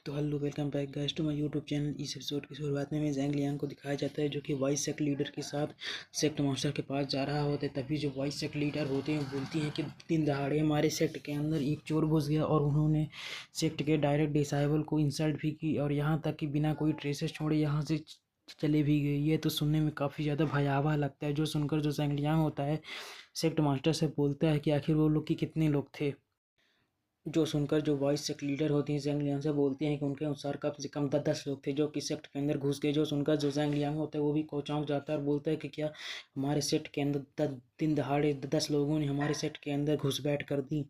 तो hello welcome back guys to my YouTube channel. इस episode की शुरुआत में हमें जैंग लियांग को दिखाया जाता है जो कि वाइस सेक्ट लीडर के साथ सेक्ट मास्टर के पास जा रहा होता है। तभी जो वाइस सेक्ट लीडर होते हैं बोलती हैं कि दिन दहाड़े हमारे सेक्ट के अंदर एक चोर घुस गया और उन्होंने सेक्ट के डायरेक्ट डिसाइबल को इंसल्ट भी की और यहाँ तक कि बिना कोई ट्रेसेस छोड़े यहाँ से चले भी गए। ये तो सुनने में काफ़ी ज़्यादा भयावह लगता है। जो सुनकर जो जैंग लियांग होता है सेक्ट मास्टर से बोलता है कि आखिर वो लोग के कितने लोग थे। जो सुनकर जो वॉइस सेक्ट लीडर होती हैं जैंग लियांग से बोलती हैं कि उनके अनुसार कम से कम 10 लोग थे जो कि सेक्ट के अंदर घुस गए। जो सुनकर जो जैंग लियांग होता है वो भी चौंक जाता है और बोलता है कि क्या हमारे सेट के अंदर दिन दहाड़े 10 लोगों ने हमारे सेट के अंदर घुसपैठ कर दी।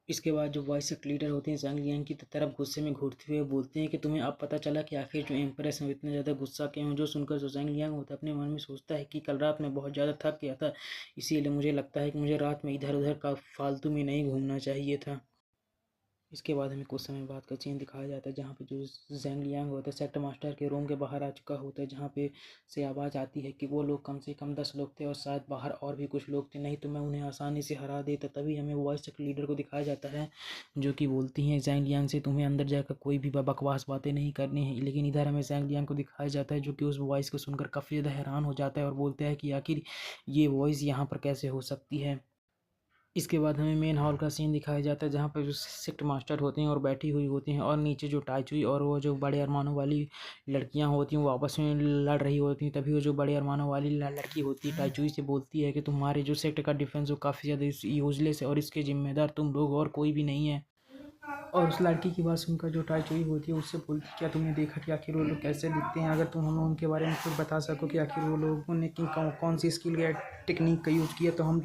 इसके बाद जो वॉइस सेक्ट लीडर होते हैं जैंग लियांग की तरफ गुस्से में घूरते हुए बोलते हैं कि तुम्हें अब पता चला कि आखिर जो एम्प्रेस हैं इतने ज़्यादा गुस्सा क्यों हैं। जो सुनकर जो जैंग लियांग होता है अपने मन में सोचता है कि कल रात में बहुत ज़्यादा थक गया था, इसीलिए मुझे लगता है कि मुझे रात में इधर उधर का फालतू में नहीं घूमना चाहिए था। इसके बाद हमें कुछ समय बाद का सीन दिखाया जाता है जहाँ पे जो जैंग लियांग होता है सेक्टर मास्टर के रूम के बाहर आ चुका होता है, जहाँ पे से आवाज़ आती है कि वो लोग कम से कम 10 लोग थे और शायद बाहर और भी कुछ लोग थे, नहीं तो मैं उन्हें आसानी से हरा देता। तभी हमें वॉइस सेक्टर लीडर को दिखाया जाता है जो कि बोलती हैं जैंग लियांग से तुम्हें अंदर जाकर कोई भी बकवास बातें नहीं करनी है। लेकिन इधर हमें जैंग लियांग को दिखाया जाता है जो कि उस वॉइस को सुनकर काफ़ी ज़्यादा हैरान हो जाता है और बोलता है कि आखिर ये वॉइस यहाँ पर कैसे हो सकती है। इसके बाद हमें मेन हॉल का सीन दिखाया जाता है जहाँ पर जो सेक्ट मास्टर होते हैं और बैठी हुई होती हैं और नीचे जो टाइचुई और वो जो बड़े अरमानों वाली लड़कियां होती हैं वो आपस में लड़ रही होती हैं। तभी वो जो बड़े अरमानों वाली लड़की होती है टाइचुई से बोलती है कि तुम्हारे जो सेक्ट का डिफेंस वो काफ़ी ज़्यादा यूजलेस है और इसके जिम्मेदार तुम लोग और कोई भी नहीं है। और उस लड़की की बात सुनकर जो टाइचुई होती है उससे बोलती है क्या तुमने देखा कि आखिर वो लोग कैसे दिखते हैं, अगर तुम हमें उनके बारे में कुछ बता सको कि आखिर वो लोगों ने कौन सी स्किल या टेक्निक का यूज़ किया तो हम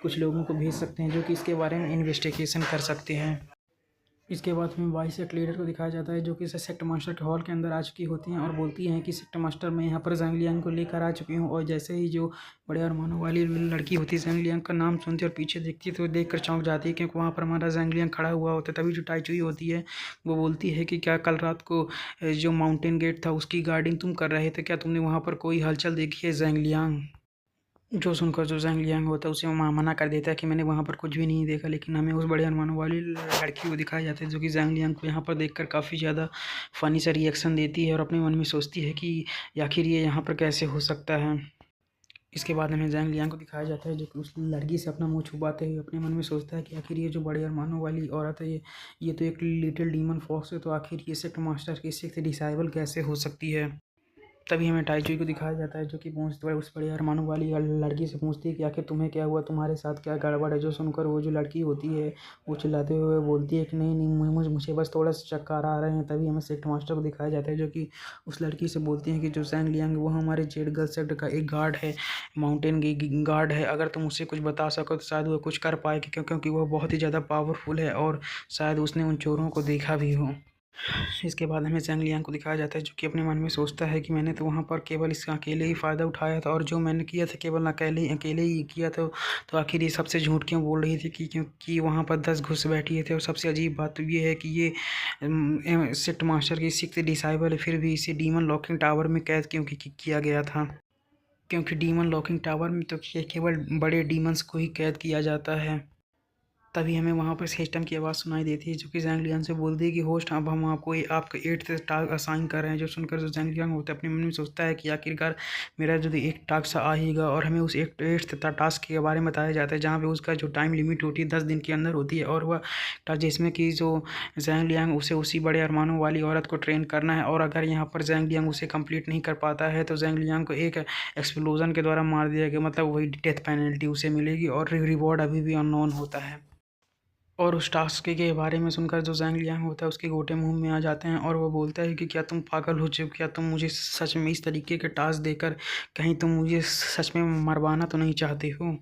कुछ लोगों को भेज सकते हैं जो कि इसके बारे में इन्वेस्टिगेशन कर सकते हैं। इसके बाद हमें वाइस सेक्ट लीडर को दिखाया जाता है जो कि सेक्ट मास्टर के हॉल के अंदर आ चुकी होती हैं और बोलती हैं कि सेक्ट मास्टर मैं यहाँ पर जैंग लियांग को लेकर आ चुकी हूँ। और जैसे ही जो बड़े अरमानों वाली लड़की होती है जैंग लियांग का नाम सुनती है और पीछे देखती है तो देख कर चौंक जाती है क्योंकि वहाँ पर हमारा जैंग लियांग खड़ा हुआ होता है। तभी जो टाइचुई होती है वो बोलती है कि क्या कल रात को जो माउंटेन गेट था उसकी गार्डिंग तुम कर रहे थे, क्या तुमने वहाँ पर कोई हलचल देखी है जैंग लियांग। जो सुनकर जो जैंग लियांग होता है उसे मना कर देता है कि मैंने वहाँ पर कुछ भी नहीं देखा। लेकिन हमें उस बड़े अरमानों वाली लड़की को दिखाया जाता है जो कि जैंग लियांग को यहाँ पर देखकर काफ़ी ज़्यादा फ़नी सा रिएक्शन देती है और अपने मन में सोचती है कि आखिर ये यहाँ पर कैसे हो सकता है। इसके बाद हमें जैंग लियांग को दिखाया जाता है जो कि उस लड़की से अपना मुँह छुपाते हुए अपने मन में सोचता है कि आखिर ये जो बड़े अरमानों वाली औरत है ये तो एक लिटिल डीमन फॉक्स है, तो आखिर ये सेक्ट मास्टर की से डिसाइबल कैसे हो सकती है। तभी हमें टाइचुई को दिखाया जाता है जो कि पूछते हुए उस बड़े अरमानों वाली लड़की से पूछती है कि आखिर तुम्हें क्या हुआ, तुम्हारे साथ क्या गड़बड़ है। जो सुनकर वो जो लड़की होती है वो चिल्लाते हुए बोलती है कि नहीं नहीं मुझे बस थोड़ा सा चक्कर आ रहे हैं। तभी हमें सेक्ट मास्टर को दिखाया जाता है जो कि उस लड़की से बोलती है कि जो जैंग लियांग वो हमारे जेड गर्ल सेक्ट का एक गार्ड है, माउंटेन गार्ड है, अगर तुम उसे कुछ बता सको तो शायद वो कुछ कर पाएगी क्योंकि वो बहुत ही ज़्यादा पावरफुल है और शायद उसने उन चोरों को देखा भी हो। इसके बाद हमें जैंग लियांग को दिखाया जाता है जो कि अपने मन में सोचता है कि मैंने तो वहाँ पर केवल इसका अकेले ही फ़ायदा उठाया था और जो मैंने किया था केवल अकेले ही किया था, तो आखिर ये सबसे झूठ क्यों बोल रही थी कि क्योंकि वहाँ पर 10 घुस बैठी थे। और सबसे अजीब बात तो ये है कि ये सेक्ट मास्टर की 6th डिसाइबल है, फिर भी इसे डीमन लॉकिंग टावर में कैद क्यों किया गया था, क्योंकि डीमन लॉकिंग टावर में तो केवल बड़े डीमंस को ही कैद किया जाता है। तभी हमें वहाँ पर सिस्टम की आवाज़ सुनाई देती है जो कि जैंग लियांग से बोलती है कि होस्ट अब हम आपको आपका 8th टास्क असाइन कर रहे हैं। जो सुनकर जो जैंग लियांग होता है अपने मन में सोचता है कि आखिरकार मेरा जो एक टास्क आ हीगा और हमें उस एक 8th टास्क के बारे में बताया जाता है जहाँ पे उसका जो टाइम लिमिट होती है 10 दिन के अंदर होती है और वह टास्क जिसमें कि जो जैंग लियांग उसे उसी बड़े अरमानों वाली औरत को ट्रेन करना है और अगर यहाँ पर जैंग लियांग उसे कंप्लीट नहीं कर पाता है तो जैंग लियांग को एक एक्सप्लोजन के द्वारा मार दिया गया, मतलब वही डेथ पेनल्टी उसे मिलेगी और रिवॉर्ड अभी भी अननोन होता है। और उस टास्क के बारे में सुनकर जो जैंग लियांग होता है उसके गोटे मुंह में आ जाते हैं और वो बोलता है कि क्या तुम पागल हो चुके, क्या तुम मुझे सच में इस तरीके के टास्क देकर कहीं तुम मुझे सच में मरवाना तो नहीं चाहते हो।